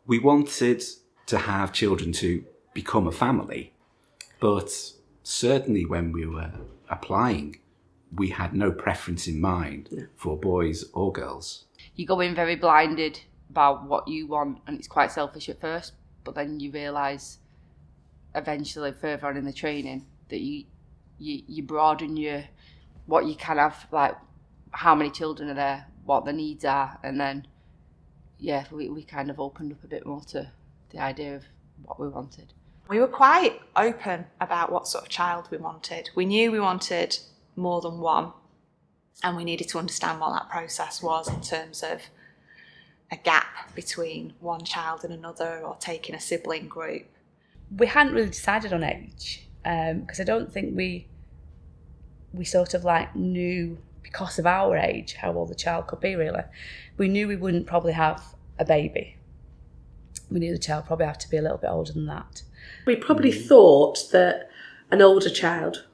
We wanted to have children to become a family, but certainly when we were applying, we had no preference in mind for boys or girls. You go in very blinded about what you want, and it's quite selfish at first, but then you realise eventually further on in the training that you broaden what you can have, like how many children are there, what the needs are, and then we kind of opened up a bit more to the idea of what we wanted. We were quite open about what sort of child we wanted. We knew we wanted more than one, and we needed to understand what that process was in terms of a gap between one child and another, or taking a sibling group. We hadn't really decided on age, because I don't think we sort of like knew, because of our age, how old the child could be really. We knew we wouldn't probably have a baby. We knew the child probably had to be a little bit older than that. We probably thought that an older child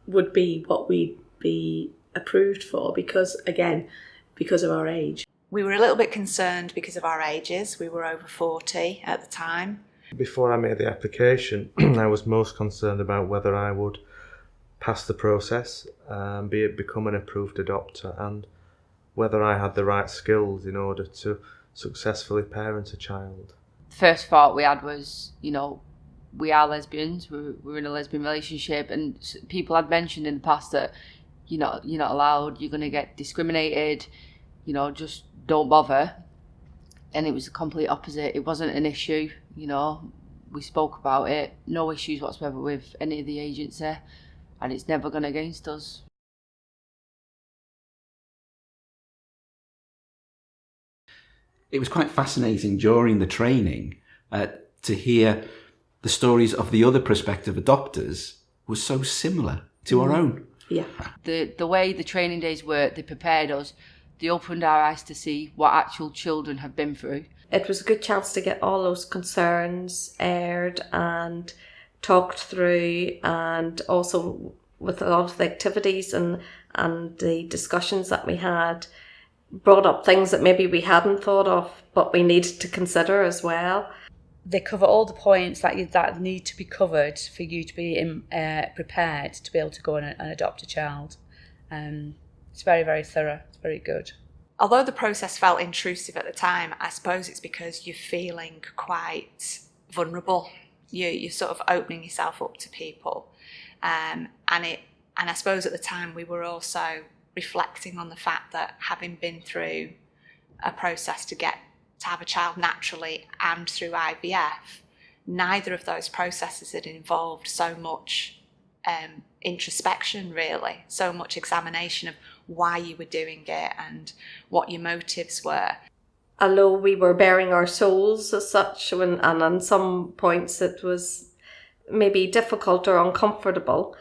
would be what we'd be approved for because of our age. We were a little bit concerned because of our ages. We were over 40 at the time. Before I made the application, I was most concerned about whether I would pass the process, become an approved adopter, and whether I had the right skills in order to successfully parent a child. The first thought we had was, we are lesbians, we're in a lesbian relationship, and people had mentioned in the past that you're not allowed, you're going to get discriminated, just don't bother. And it was the complete opposite. It wasn't an issue, we spoke about it, no issues whatsoever with any of the agency, and it's never gone against us. It was quite fascinating during the training to hear the stories of the other prospective adopters was so similar to our own. Yeah. The way the training days worked, they prepared us, they opened our eyes to see what actual children have been through. It was a good chance to get all those concerns aired and talked through, and also with a lot of the activities and the discussions that we had, brought up things that maybe we hadn't thought of, but we needed to consider as well. They cover all the points that need to be covered for you to be prepared to be able to go and adopt a child. It's very, very thorough. It's very good. Although the process felt intrusive at the time, I suppose it's because you're feeling quite vulnerable. You're sort of opening yourself up to people. And I suppose at the time we were also reflecting on the fact that having been through a process to have a child naturally and through IVF, neither of those processes had involved so much introspection, really, so much examination of why you were doing it and what your motives were. Although we were bearing our souls as such, and on some points it was maybe difficult or uncomfortable,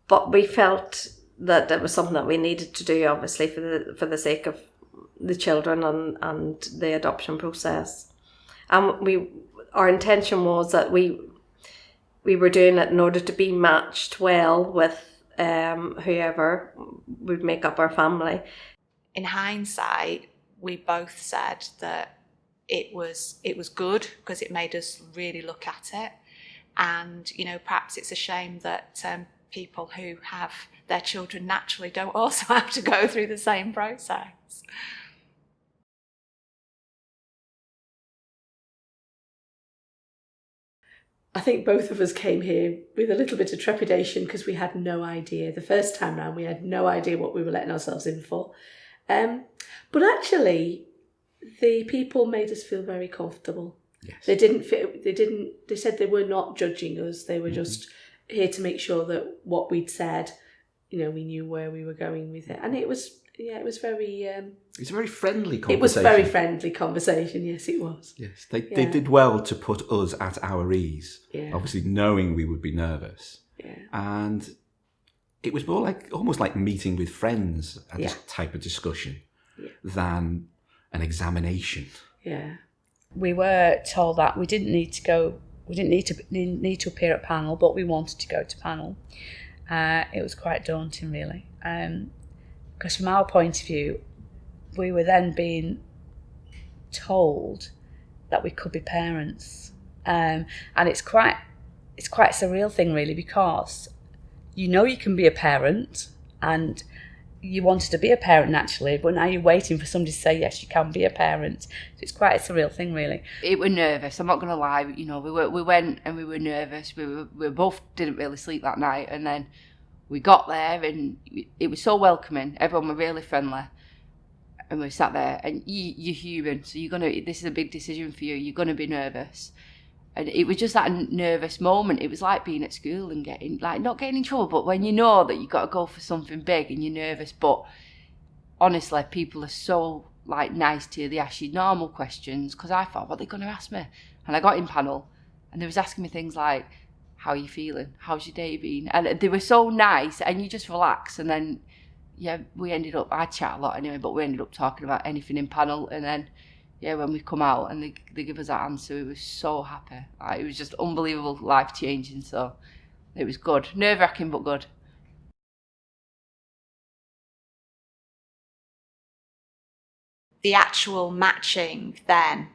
but we felt that it was something that we needed to do, obviously, for the sake of the children and the adoption process. And our intention was that we were doing it in order to be matched well with whoever would make up our family. In hindsight, we both said that it was good because it made us really look at it. And, perhaps it's a shame that people who have their children naturally don't also have to go through the same process. I think both of us came here with a little bit of trepidation because we had no idea. The first time round, we had no idea what we were letting ourselves in for. But actually, the people made us feel very comfortable. Yes. They said they were not judging us. They were just here to make sure that what we'd said, we knew where we were going with it. And it was very... It's a very friendly conversation. It was a very friendly conversation, yes, it was. Yes, they did well to put us at our ease, obviously knowing we would be nervous. Yeah. And it was more almost like meeting with friends at this type of discussion than an examination. Yeah. We were told that we didn't need to appear at panel, but we wanted to go to panel. It was quite daunting, really, because from our point of view, we were then being told that we could be parents. And it's quite a surreal thing, really, because you know you can be a parent and you wanted to be a parent naturally, but now you're waiting for somebody to say yes, you can be a parent. So it's quite a surreal thing, really. It were nervous. I'm not going to lie. You know, we went and we were nervous. We both didn't really sleep that night, and then we got there and it was so welcoming. Everyone were really friendly, and we sat there. And you're human, so this is a big decision for you. You're gonna be nervous. And it was just that nervous moment. It was like being at school and not getting in trouble, but when you know that you've got to go for something big and you're nervous. But honestly, people are so nice to you. They ask you normal questions, because I thought, what are they going to ask me? And I got in panel and they was asking me things like, how are you feeling? How's your day been? And they were so nice, and you just relax. And then, I chat a lot anyway, but we ended up talking about anything in panel. And then, when we come out and they give us that answer, we were so happy. It was just unbelievable, life-changing, so it was good. Nerve-wracking, but good. The actual matching then,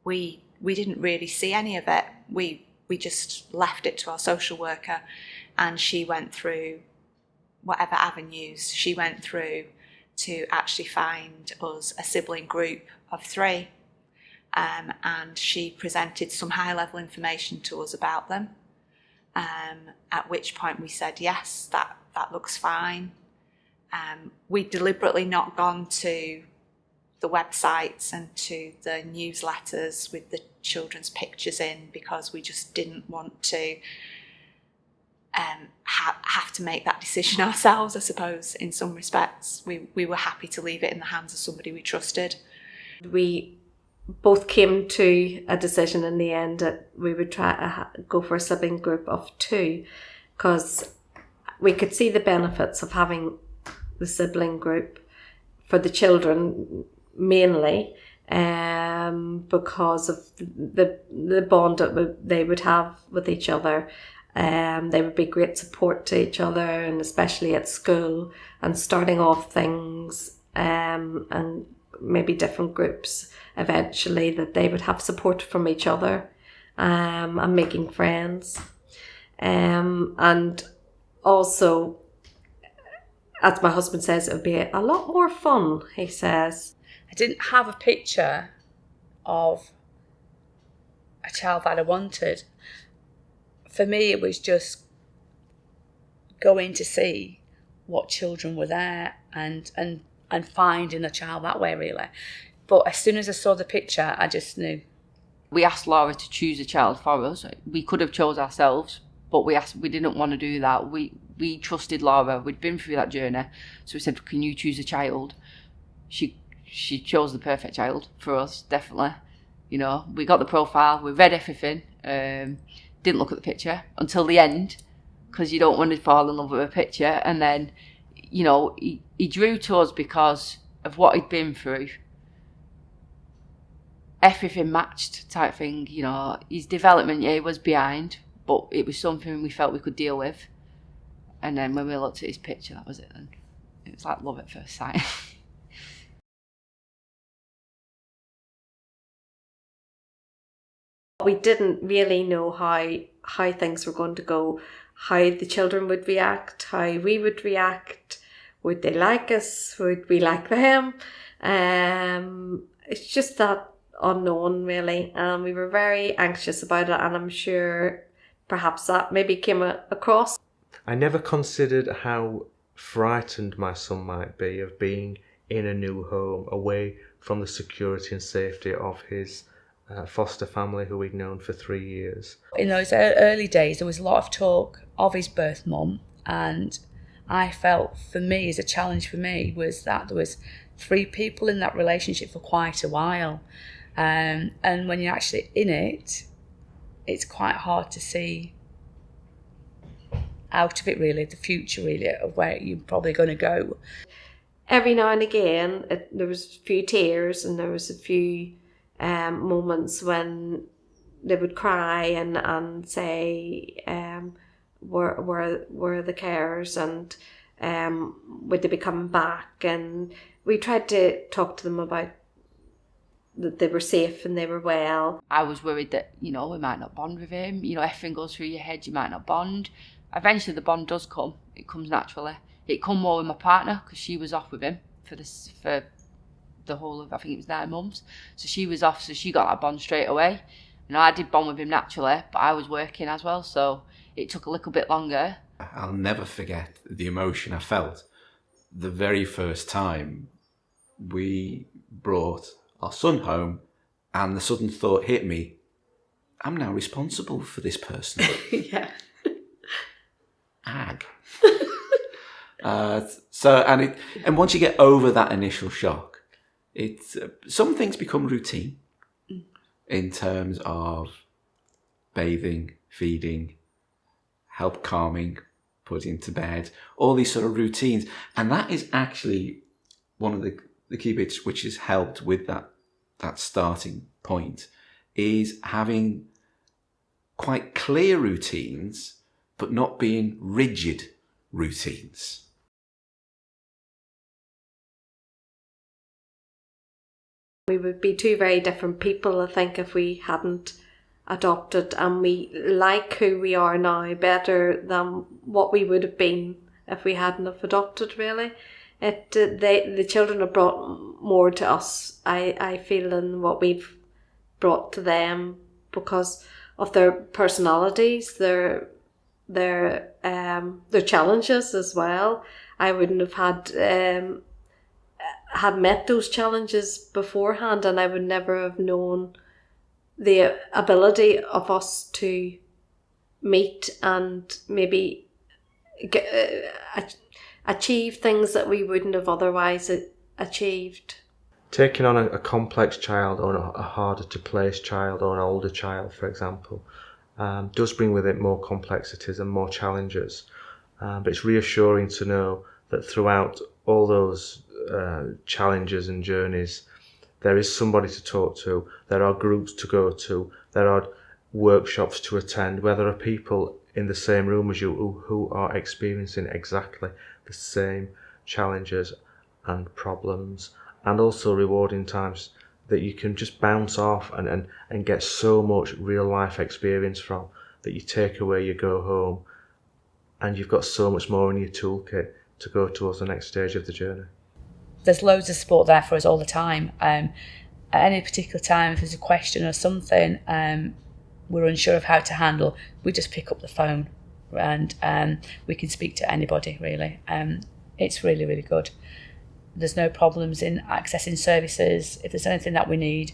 we didn't really see any of it. We just left it to our social worker, and she went through whatever avenues she went through to actually find us a sibling group of 3, and she presented some high-level information to us about them, at which point we said, yes, that looks fine. We'd deliberately not gone to the websites and to the newsletters with the children's pictures in, because we just didn't want to have to make that decision ourselves, I suppose, in some respects. We were happy to leave it in the hands of somebody we trusted. We both came to a decision in the end that we would try to go for a sibling group of 2, because we could see the benefits of having the sibling group for the children, mainly because of the bond that they would have with each other. They would be great support to each other, and especially at school, and starting off things and maybe different groups eventually, that they would have support from each other and making friends. And also, as my husband says, it would be a lot more fun, he says. I didn't have a picture of a child that I wanted. For me, it was just going to see what children were there and finding a child that way, really. But as soon as I saw the picture, I just knew. We asked Laura to choose a child for us. We could have chose ourselves, but we didn't want to do that. We trusted Laura. We'd been through that journey. So we said, can you choose a child? She chose the perfect child for us, definitely. You know, we got the profile, we read everything, didn't look at the picture until the end, because you don't want to fall in love with a picture. And then, you know, he drew to us because of what he'd been through. Everything matched, type thing, you know. His development, he was behind, but it was something we felt we could deal with. And then when we looked at his picture, that was it then. It was like love at first sight. We didn't really know how things were going to go, how the children would react, how we would react. Would they like us? Would we like them? It's just that unknown, really. And we were very anxious about it, and I'm sure perhaps that maybe came across. I never considered how frightened my son might be of being in a new home, away from the security and safety of his foster family who we'd known for 3 years. In those early days, there was a lot of talk of his birth mum, and I felt, for me, as a challenge for me, was that there was 3 people in that relationship for quite a while. And when you're actually in it, it's quite hard to see out of it, really, the future, really, of where you're probably going to go. Every now and again, there was a few tears, and there was a few moments when they would cry and say, where are the carers, and would they be coming back? And we tried to talk to them about that they were safe and they were well. I was worried that, we might not bond with him. Everything goes through your head, you might not bond. Eventually the bond does come. It comes naturally. It come more with my partner because she was off with him for the whole of, I think it was 9 months. So she was off, so she got that bond straight away. I did bond with him naturally, but I was working as well, so it took a little bit longer. I'll never forget the emotion I felt the very first time we brought our son home, and the sudden thought hit me, I'm now responsible for this person. Yeah. Ag. And once you get over that initial shock, some things become routine in terms of bathing, feeding, help calming, putting to bed, all these sort of routines. And that is actually one of the key bits which has helped with that starting point, is having quite clear routines, but not being rigid routines. We would be two very different people, I think, if we hadn't adopted, and we like who we are now better than what we would have been if we hadn't have adopted, really. The children have brought more to us, I feel, than what we've brought to them, because of their personalities, their challenges as well. I wouldn't have had met those challenges beforehand, and I would never have known the ability of us to meet and maybe achieve things that we wouldn't have otherwise achieved. Taking on a complex child, or a harder to place child, or an older child, for example, does bring with it more complexities and more challenges. But it's reassuring to know that throughout all those challenges and journeys, there is somebody to talk to, there are groups to go to, there are workshops to attend, where there are people in the same room as you who are experiencing exactly the same challenges and problems, and also rewarding times that you can just bounce off and get so much real life experience from, that you take away, you go home, and you've got so much more in your toolkit to go towards the next stage of the journey. There's loads of support there for us all the time. At any particular time, if there's a question or something we're unsure of how to handle, we just pick up the phone and we can speak to anybody, really. It's really, really good. There's no problems in accessing services. If there's anything that we need,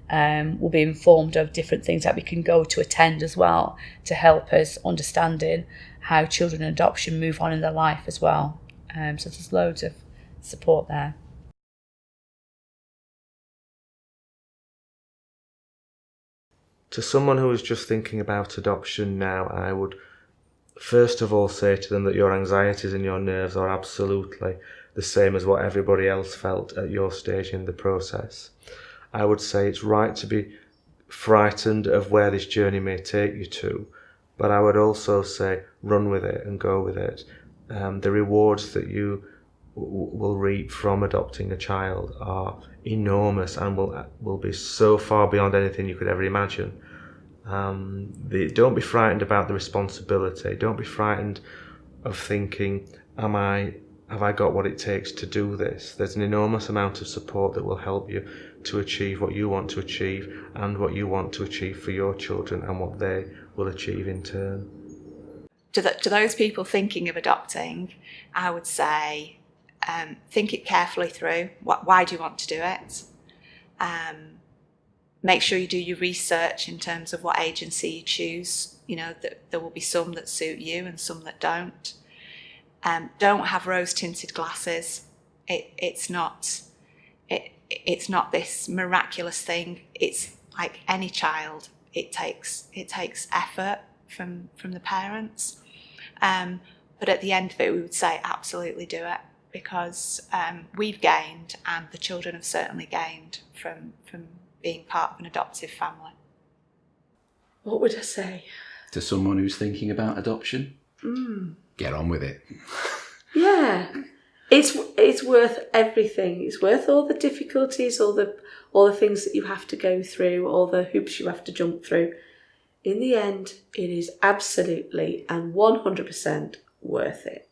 we'll be informed of different things that we can go to attend as well, to help us understanding how children in adoption move on in their life as well. So there's loads of support there. To someone who is just thinking about adoption now, I would first of all say to them that your anxieties and your nerves are absolutely the same as what everybody else felt at your stage in the process. I would say it's right to be frightened of where this journey may take you to, but I would also say run with it and go with it. The rewards that you will reap from adopting a child are enormous and will be so far beyond anything you could ever imagine. Don't be frightened about the responsibility. Don't be frightened of thinking, have I got what it takes to do this? There's an enormous amount of support that will help you to achieve what you want to achieve, and what you want to achieve for your children, and what they will achieve in turn. To those people thinking of adopting, I would say, think it carefully through. Why do you want to do it? Make sure you do your research in terms of what agency you choose. That there will be some that suit you and some that don't. Don't have rose-tinted glasses. It's not this miraculous thing. It's like any child. It takes effort from the parents. But at the end of it, we would say absolutely do it, because we've gained, and the children have certainly gained from being part of an adoptive family. What would I say? To someone who's thinking about adoption, get on with it. Yeah. It's worth everything. It's worth all the difficulties, all the things that you have to go through, all the hoops you have to jump through. In the end, it is absolutely and 100% worth it.